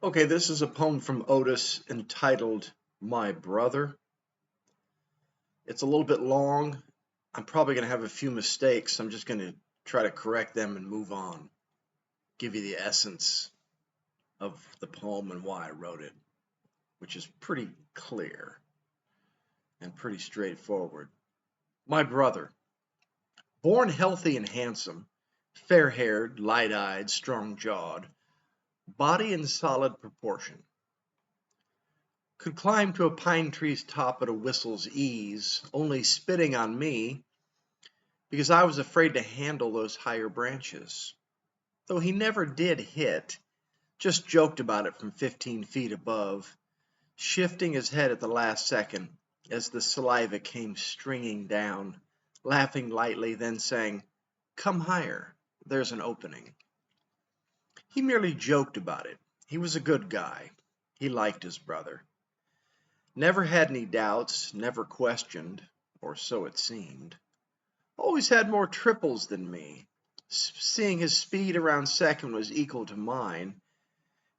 Okay, this is a poem from Otis entitled My Brother. It's a little bit long. I'm probably going to have a few mistakes. I'm just going to try to correct them and move on. Give you the essence of the poem and why I wrote it, which is pretty clear and pretty straightforward. My brother, born healthy and handsome, fair haired, light eyed, strong jawed, body in solid proportion. Could climb to a pine tree's top at a whistle's ease, only spitting on me because I was afraid to handle those higher branches. Though he never did hit, just joked about it from 15 feet above, shifting his head at the last second as the saliva came stringing down, laughing lightly, then saying, "Come higher, there's an opening." He merely joked about it. He was a good guy. He liked his brother. Never had any doubts, never questioned, or so it seemed. Always had more triples than me, seeing his speed around second was equal to mine,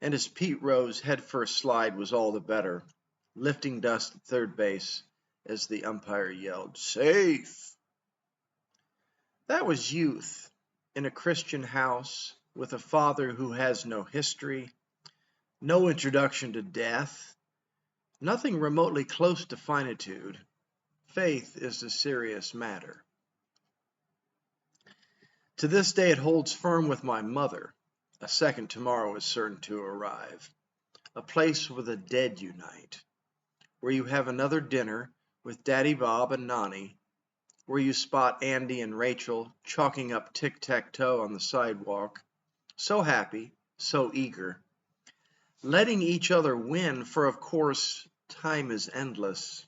and his Pete Rose headfirst slide was all the better, lifting dust at third base as the umpire yelled, "Safe!" That was youth, in a Christian house, with a father who has no history, no introduction to death, nothing remotely close to finitude. Faith is a serious matter. To this day it holds firm with my mother. A second tomorrow is certain to arrive. A place where the dead unite, where you have another dinner with Daddy Bob and Nonny, where you spot Andy and Rachel chalking up tic-tac-toe on the sidewalk, so happy, so eager, letting each other win, for of course time is endless,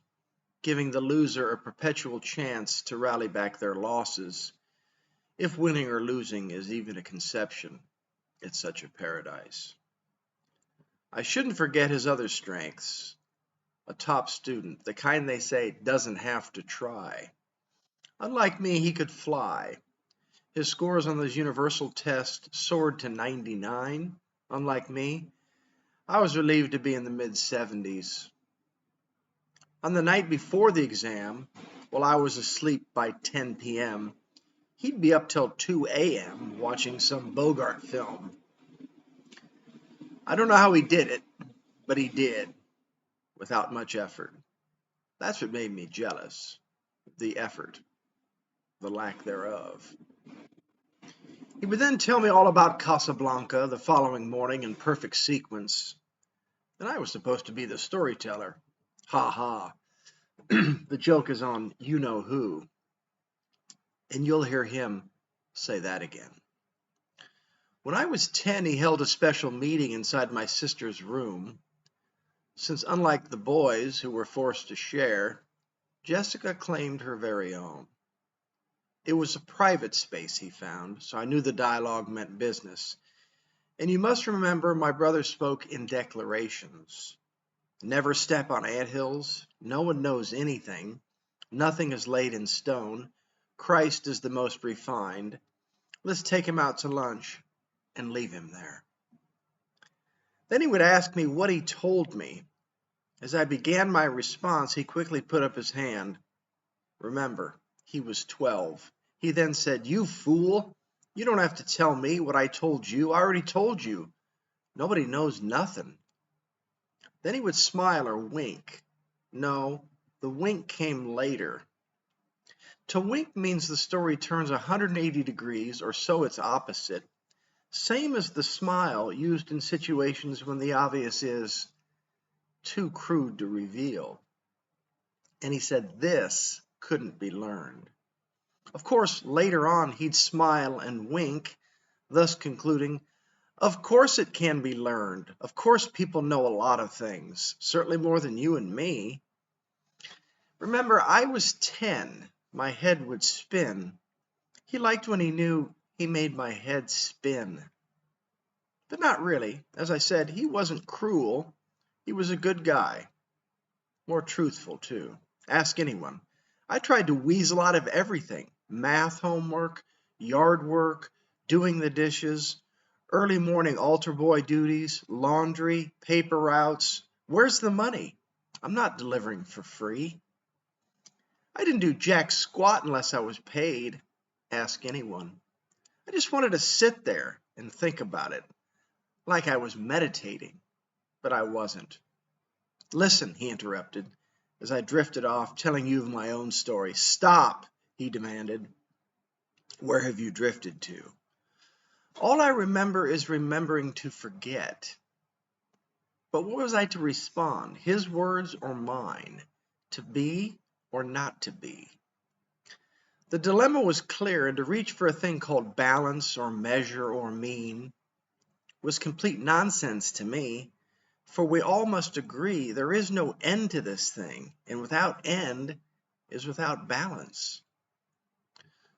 giving the loser a perpetual chance to rally back their losses, if winning or losing is even a conception. It's such a paradise. I shouldn't forget his other strengths. A top student, the kind they say doesn't have to try. Unlike me, he could fly. His scores on those universal tests soared to 99. Unlike me, I was relieved to be in the mid-70s. On the night before the exam, while I was asleep by 10 p.m., he'd be up till 2 a.m. watching some Bogart film. I don't know how he did it, but he did, without much effort. That's what made me jealous. The effort, the lack thereof. He would then tell me all about Casablanca the following morning in perfect sequence, and I was supposed to be the storyteller. Ha ha. The joke is on you know who, and you'll hear him say that again. When I was 10, he held a special meeting inside my sister's room. Since unlike the boys who were forced to share, Jessica claimed her very own. It was a private space, he found, so I knew the dialogue meant business. And you must remember my brother spoke in declarations. Never step on anthills, no one knows anything, nothing is laid in stone, Christ is the most refined, let's take him out to lunch and leave him there. Then he would ask me what he told me. As I began my response, he quickly put up his hand. Remember, he was 12. He then said, "You fool, you don't have to tell me what I told you. I already told you. Nobody knows nothing." Then he would smile or wink. No, the wink came later. To wink means the story turns 180 degrees, or so its opposite, same as the smile used in situations when the obvious is too crude to reveal. And he said this couldn't be learned. Of course, later on he'd smile and wink, thus concluding, of course it can be learned. Of course people know a lot of things, certainly more than you and me. Remember, I was 10. My head would spin. He liked when he knew he made my head spin. But not really. As I said, he wasn't cruel. He was a good guy. More truthful, too. Ask anyone. I tried to weasel out of everything. Math homework, yard work, doing the dishes, Early morning altar boy duties, laundry, paper routes. Where's the money? I'm not delivering for free. I didn't do jack squat unless I was paid. Ask anyone. I just wanted to sit there and think about it, like I was meditating, but I wasn't. Listen, he interrupted, as I drifted off, telling you of my own story. Stop, he demanded. Where have you drifted to? All I remember is remembering to forget. But what was I to respond, his words or mine? To be or not to be? The dilemma was clear, and to reach for a thing called balance or measure or mean was complete nonsense to me, for we all must agree there is no end to this thing, and without end is without balance.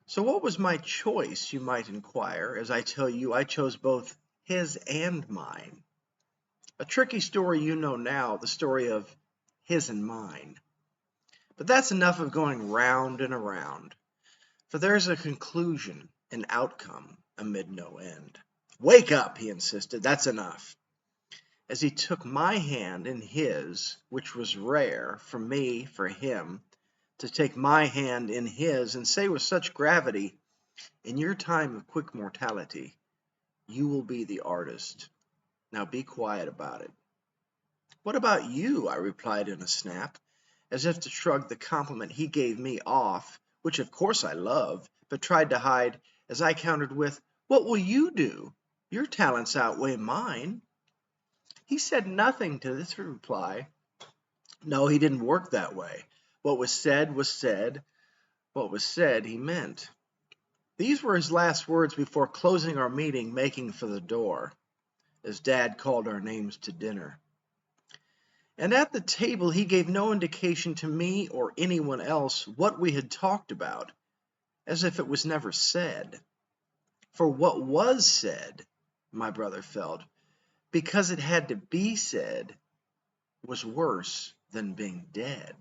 So what was my choice, you might inquire, as I tell you I chose both his and mine. A tricky story you know now, the story of his and mine. But that's enough of going round and around, for there's a conclusion, an outcome amid no end. Wake up, he insisted, that's enough. As he took my hand in his, which was rare for me, for him, to take my hand in his and say with such gravity, in your time of quick mortality, you will be the artist. Now be quiet about it. What about you? I replied in a snap, as if to shrug the compliment he gave me off, which of course I loved, but tried to hide, as I countered with, what will you do? Your talents outweigh mine. He said nothing to this reply. No, he didn't work that way. What was said was said. What was said he meant. These were his last words before closing our meeting, making for the door, as Dad called our names to dinner. And at the table he gave no indication to me or anyone else what we had talked about, as if it was never said. For what was said, my brother felt, because it had to be said, was worse than being dead.